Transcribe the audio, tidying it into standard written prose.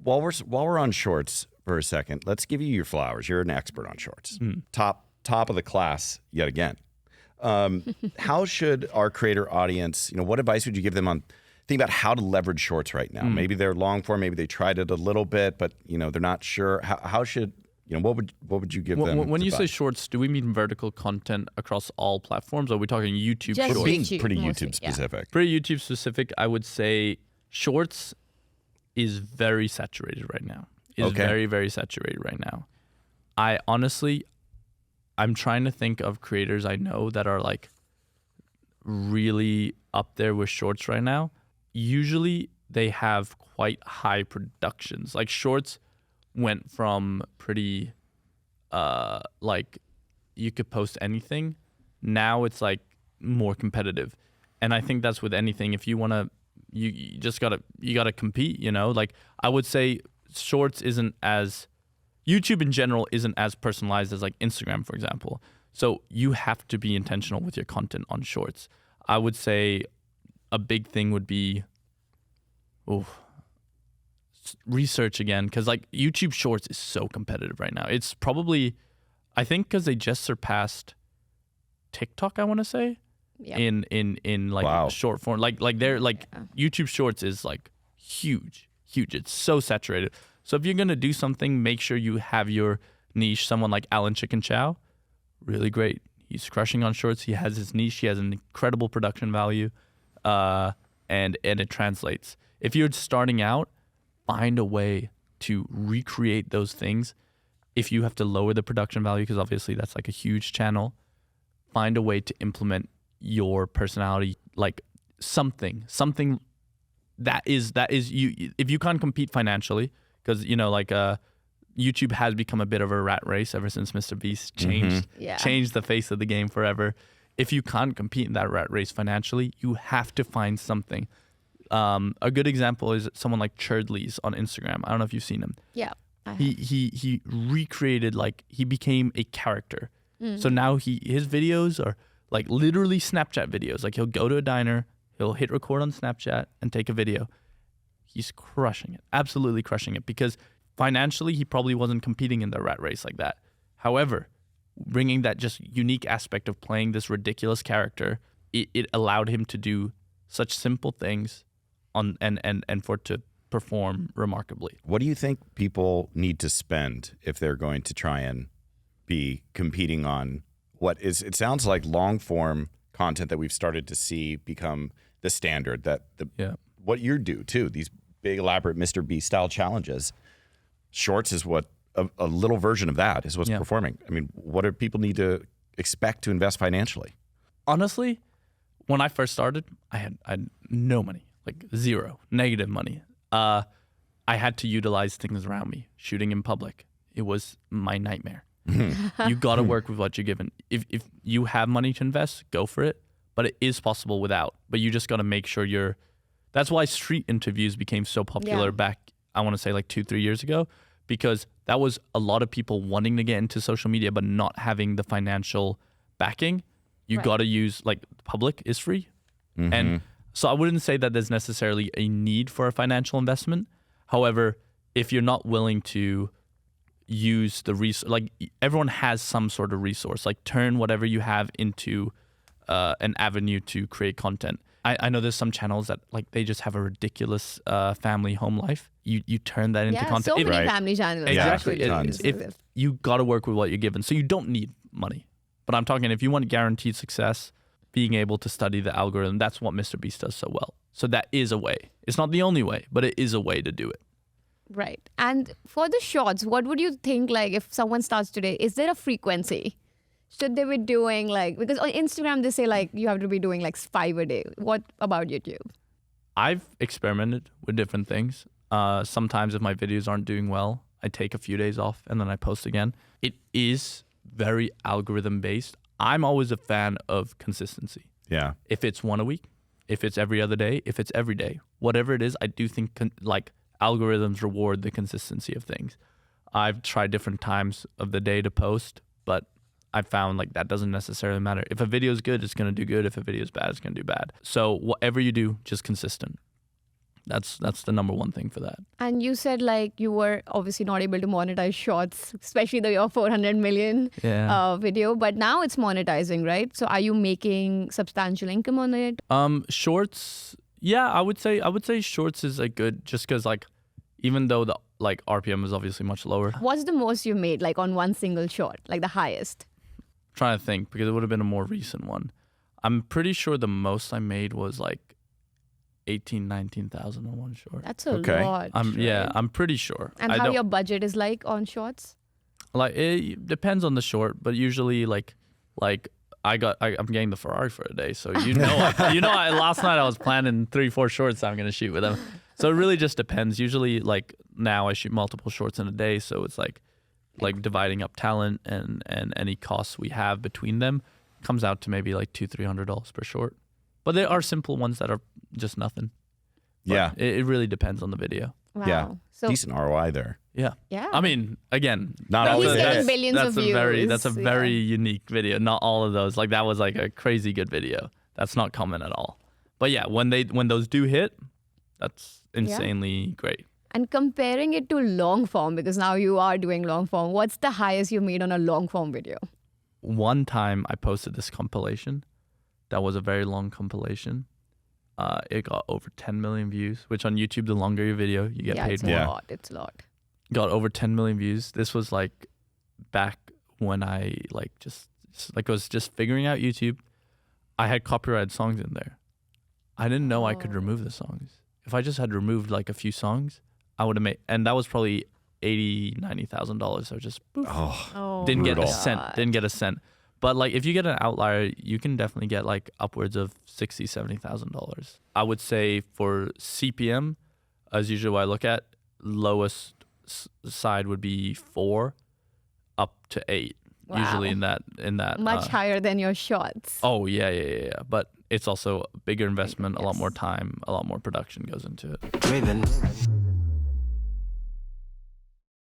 while we're on shorts for a second, let's give you your flowers. You're an expert on shorts. Top of the class yet again. How should our creator audience, what advice would you give them on think about how to leverage shorts right now? Maybe they're long form, maybe they tried it a little bit, but they're not sure. How should what would you give them? When you say shorts, do we mean vertical content across all platforms? Or are we talking YouTube Just shorts? We're being YouTube, pretty mostly, YouTube specific. Pretty YouTube specific, I would say shorts is very saturated right now. Very, very saturated right now. I'm trying to think of creators I know that are like really up there with shorts right now. Usually they have quite high productions. Like shorts went from pretty like you could post anything. Now it's like more competitive. And I think that's with anything. If you want to, you just gotta compete, Like I would say shorts YouTube in general isn't as personalized as like Instagram, for example. So you have to be intentional with your content on shorts. I would say a big thing would be research again, because like YouTube Shorts is so competitive right now. It's probably, I think, because they just surpassed TikTok, I want to say, in like short form. Like they're like YouTube Shorts is like huge. It's so saturated. So if you're gonna do something, make sure you have your niche. Someone like Alan Chicken Chow, really great. He's crushing on shorts. He has his niche. He has an incredible production value, and it translates. If you're starting out, find a way to recreate those things. If you have to lower the production value, because obviously that's like a huge channel, find a way to implement your personality, like something that is you. If you can't compete financially, because YouTube has become a bit of a rat race ever since Mr. Beast changed the face of the game forever. If you can't compete in that rat race financially, you have to find something. A good example is someone like Churdleys on Instagram. I don't know if you've seen him. Yeah. He recreated, like, he became a character. So now his videos are like literally Snapchat videos. Like he'll go to a diner, he'll hit record on Snapchat and take a video. He's crushing it, absolutely crushing it, because financially he probably wasn't competing in the rat race like that. However, bringing that just unique aspect of playing this ridiculous character, it allowed him to do such simple things and for it to perform remarkably. What do you think people need to spend if they're going to try and be competing on it sounds like long form content that we've started to see become the standard, what you do too, these big elaborate Mr. Beast style challenges. Shorts is what a little version of that is what's performing. I mean, what do people need to expect to invest financially? Honestly, when I first started, I had no money, like zero, negative money. I had to utilize things around me. Shooting in public, it was my nightmare. You got to work with what you're given. If you have money to invest, go for it. But it is possible without. But you just got to make sure that's why street interviews became so popular back, I want to say like 2-3 years ago, because that was a lot of people wanting to get into social media but not having the financial backing. You got to use, like, public is free. And so I wouldn't say that there's necessarily a need for a financial investment. However, if you're not willing to use the resource, like, everyone has some sort of resource, like turn whatever you have into an avenue to create content. I know there's some channels that, like, they just have a ridiculous family home life. You turn that into content. So many family channels. Exactly. Yeah, if you got to work with what you're given, so you don't need money. But I'm talking, if you want guaranteed success, being able to study the algorithm, that's what Mr. Beast does so well. So that is a way. It's not the only way, but it is a way to do it. Right. And for the shorts, what would you think, like, if someone starts today, is there a frequency? Should they be doing, like, because on Instagram they say, like, you have to be doing like 5 a day. What about YouTube? I've experimented with different things. Sometimes if my videos aren't doing well, I take a few days off and then I post again. It is very algorithm based. I'm always a fan of consistency. Yeah. If it's one a week, if it's every other day, if it's every day, whatever it is, I do think algorithms reward the consistency of things. I've tried different times of the day to post, but I found, like, that doesn't necessarily matter. If a video is good, it's going to do good. If a video is bad, it's going to do bad. So whatever you do, just consistent. That's the number one thing for that. And you said like you were obviously not able to monetize shorts, especially your 400 million video, but now it's monetizing, right? So are you making substantial income on it? Shorts, yeah, I would say shorts is like good just because like even though the like RPM is obviously much lower. What's the most you made like on one single short, like the highest? Trying to think because it would have been a more recent one. I'm pretty sure the most I made was like 19,000 on one short. That's a lot. Yeah, I'm pretty sure. And how your budget is like on shorts? Like it depends on the short, but usually like I'm getting the Ferrari for a day, so last night I was planning 3-4 shorts I'm gonna shoot with them. So it really just depends. Usually like now I shoot multiple shorts in a day, so it's like dividing up talent and any costs we have between them comes out to maybe like $200-300 per short. But there are simple ones that are just nothing. But yeah. It really depends on the video. Wow. Yeah. So, decent ROI there. Yeah. Yeah. I mean, again, Not all he's of getting it. billions of views. That's a very unique video. Not all of those. Like that was like a crazy good video. That's not common at all. But yeah, when those do hit, that's insanely great. And comparing it to long form, because now you are doing long form, what's the highest you made on a long form video? One time I posted this compilation. That was a very long compilation. It got over 10 million views, which on YouTube, the longer your video, you get paid more. It's a lot. Got over 10 million views. This was like back when I was just figuring out YouTube. I had copyrighted songs in there. I didn't know I could remove the songs. If I just had removed like a few songs, I would have made, and that was probably $80,000-90,000. So just poof, didn't brutal. get a cent. But like if you get an outlier, you can definitely get like upwards of $60,000-70,000. I would say for CPM, as usually what I look at, lowest side would be 4 up to 8. Wow. Usually in that Much higher than your shots. Oh yeah. But it's also a bigger investment, a lot more time, a lot more production goes into it. Raven.